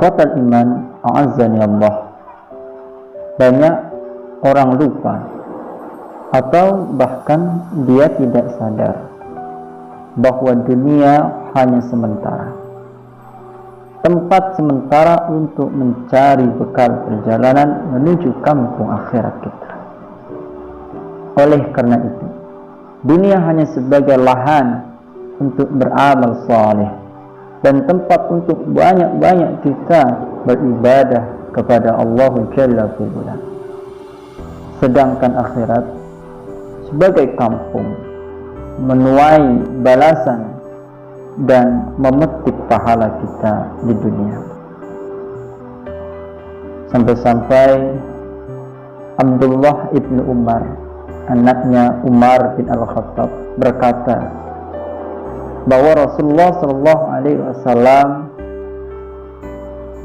Ikhwatal iman, a'azzani Allah. Banyak orang lupa atau bahkan dia tidak sadar bahwa dunia hanya sementara, tempat sementara untuk mencari bekal perjalanan menuju kampung akhirat kita. Oleh karena itu, dunia hanya sebagai lahan untuk beramal saleh dan tempat untuk banyak-banyak kita beribadah kepada Allah Jalla fi'ula. Sedangkan akhirat sebagai kampung menuai balasan dan memetik pahala kita di dunia. Sampai-sampai Abdullah ibnu Umar, anaknya Umar bin Al-Khattab, berkata bahwa Rasulullah SAW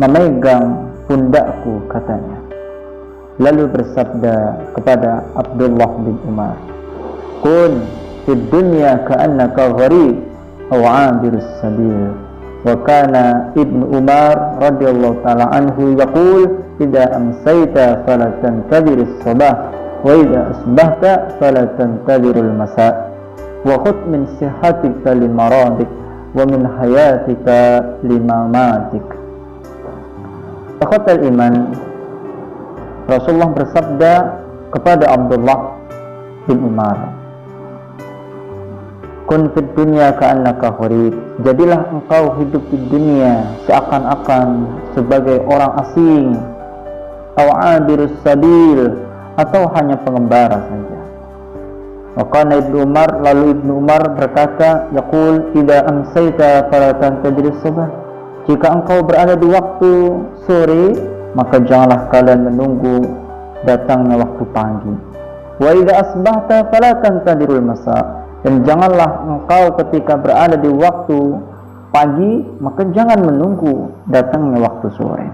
memegang pundakku, katanya, lalu bersabda kepada Abdullah bin Umar, "Kun fid dunya ka'annaka gharib aw 'abirus sabil." Wa kana Ibnu Umar radhiyallahu ta'ala anhu yaqul, "Idza amsayta fala tantadhir as-sabah wa idza asbahta fala tantadhir al-masa' wa khudh min sihhatika limaradik wa min hayatika limamatik." Ikhwatal iman, Rasulullah bersabda kepada Abdullah bin Umar, "Kun fid dunya ka'annaka gharib." Jadilah engkau hidup di dunia seakan-akan sebagai orang asing, aw 'abirus sabil, atau hanya pengembara saja. Maka Ibnu Umar, lalu Ibnu Umar berkata, yaqul, "Idza amsayta fala tantadhir as-sabah." Jika engkau berada di waktu sore, maka janganlah kalian menunggu datangnya waktu pagi. Wa idza asbahta fala tantadhirul masa. Dan janganlah engkau ketika berada di waktu pagi, maka jangan menunggu datangnya waktu sore.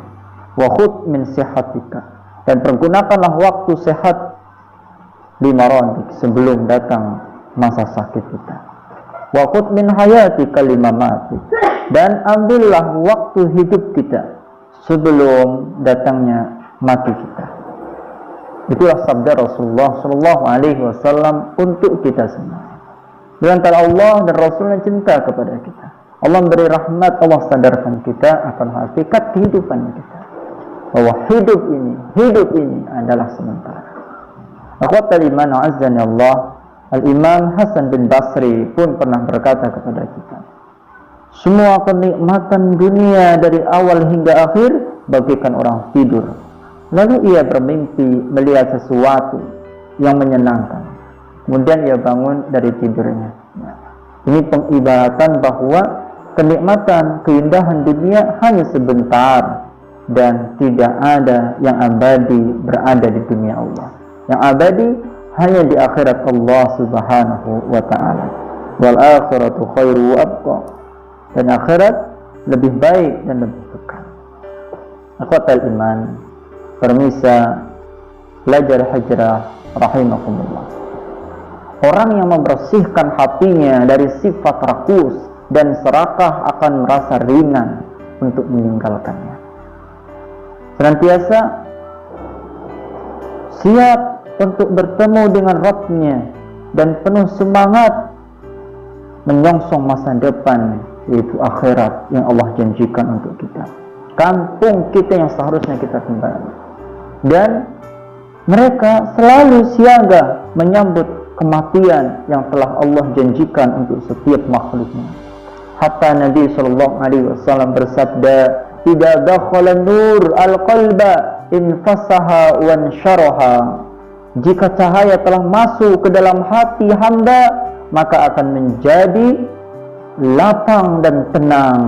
Wa khudh min sihhatika, dan pergunakanlah waktu sehat limaradik, sebelum datang masa sakit kita. Wa khudh min hayatika limamatik, dan ambillah waktu hidup kita sebelum datangnya mati kita. Itulah sabda Rasulullah SAW untuk kita semua. Di antara Allah dan Rasulnya cinta kepada kita. Allah memberi rahmat, Allah sadarkan kita akan hakikat kehidupan kita, bahwa hidup ini adalah sementara. Akhwatal iman, a'azzani Allah. Al-Imam Hasan bin Basri pun pernah berkata kepada kita, semua kenikmatan dunia dari awal hingga akhir bagaikan orang tidur, lalu ia bermimpi melihat sesuatu yang menyenangkan, kemudian ia bangun dari tidurnya. Ini pengibaratan bahwa kenikmatan, keindahan dunia hanya sebentar, dan tidak ada yang abadi berada di dunia Allah. Yang abadi hanya di akhirat Allah Subhanahu wa ta'ala. Wal akhiratu khairu wa abqa, dan akhirat lebih baik dan lebih kekal. Ikhwatal iman, permisa belajar hijrah rahimakumullah. Orang yang membersihkan hatinya dari sifat rakus dan serakah akan merasa ringan untuk meninggalkannya. Senantiasa siap untuk bertemu dengan Rabb-Nya dan penuh semangat menyongsong masa depan, yaitu akhirat yang Allah janjikan untuk kita, kampung kita yang seharusnya kita kembali. Dan mereka selalu siaga menyambut kematian yang telah Allah janjikan untuk setiap makhluknya. Hatta Nabi SAW bersabda, "Idza dakhala nur al-qalba infasaha wa ansharaha." Jika cahaya telah masuk ke dalam hati hamba, maka akan menjadi lapang dan tenang.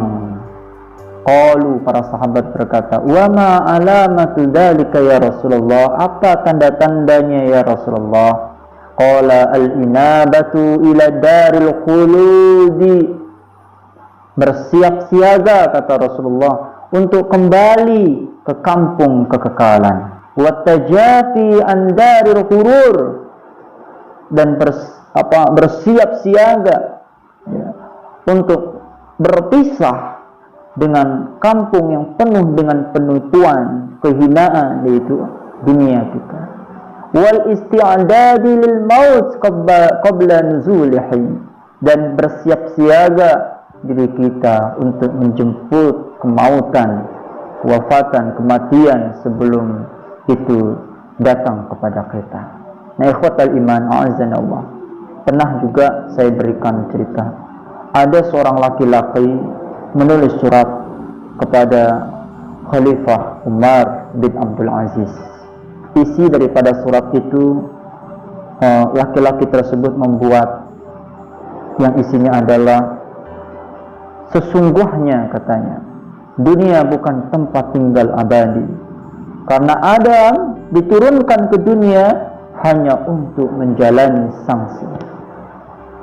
Qalu, para sahabat berkata, "Wa ma alamatu dzalika ya Rasulullah?" Apa tanda-tandanya ya Rasulullah? Qala al-inabatu ila daril khuludi. Bersiap siaga, kata Rasulullah, untuk kembali ke kampung kekekalan. Wa tajafi an daril ghurur, dan bersiap siaga, ya, untuk berpisah dengan kampung yang penuh dengan penipuan, kehinaan, yaitu dunia kita. Wal isti'dadi lil maut qabla nuzulihi, dan bersiap siaga diri kita untuk menjemput kemautan, kewafatan, kematian sebelum itu datang kepada kita. Nah, ikhwatal iman, a'azzanallah. Pernah juga saya berikan cerita, ada seorang laki-laki menulis surat kepada Khalifah Umar bin Abdul Aziz. Isi daripada surat itu, laki-laki tersebut membuat yang isinya adalah, sesungguhnya katanya, dunia bukan tempat tinggal abadi, karena Adam diturunkan ke dunia hanya untuk menjalani sanksi.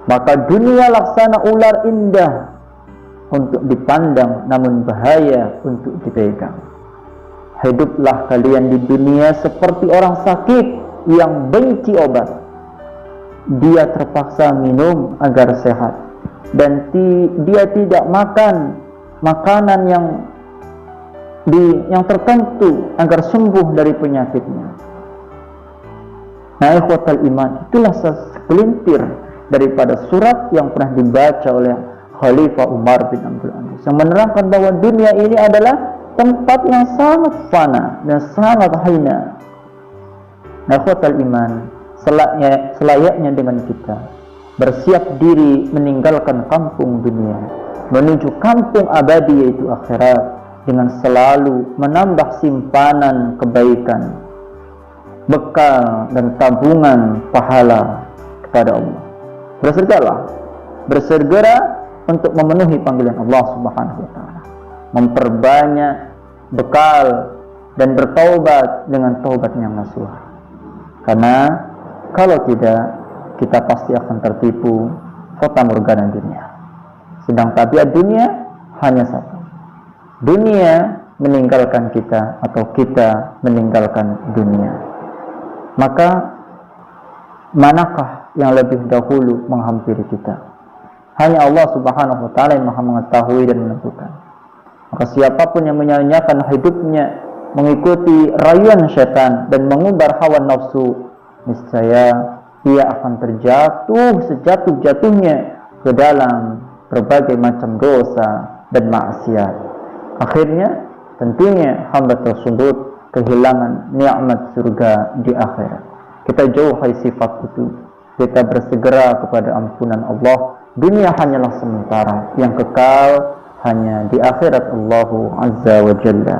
Maka dunia laksana ular indah untuk dipandang, namun bahaya untuk dipegang. Hiduplah kalian di dunia seperti orang sakit yang benci obat. Dia terpaksa minum agar sehat, dan dia tidak makan makanan yang tertentu agar sembuh dari penyakitnya. Nah, ikhwatal iman, itulah segelintir daripada surat yang pernah dibaca oleh Khalifah Umar bin Abdul Aziz, yang menerangkan bahwa dunia ini adalah tempat yang sangat fana dan sangat hina. Nah, ikhwatal iman, selayaknya dengan kita bersiap diri meninggalkan kampung dunia menuju kampung abadi, yaitu akhirat, dengan selalu menambah simpanan kebaikan, bekal dan tabungan pahala kepada Allah. Bersegera untuk memenuhi panggilan Allah Subhanahu wa taala, memperbanyak bekal dan bertaubat dengan taubat yang nasuha. Karena kalau tidak, kita pasti akan tertipu fata morgana dunia. Sedang tabiat dunia hanya satu. Dunia meninggalkan kita atau kita meninggalkan dunia. Maka manakah yang lebih dahulu menghampiri kita? Hanya Allah Subhanahu wa taala yang Maha mengetahui dan menentukan. Maka siapapun yang menyanyiakan hidupnya mengikuti rayuan syaitan dan mengumbar hawa nafsu, niscaya ia akan terjatuh sejatuh-jatuhnya ke dalam berbagai macam dosa dan maksiat. Akhirnya tentunya hamba tersebut kehilangan nikmat surga di akhirat. Kita jauhi sifat itu. Kita bersegera kepada ampunan Allah. Dunia hanyalah sementara, yang kekal hanya di akhirat Allah Azza wa Jalla.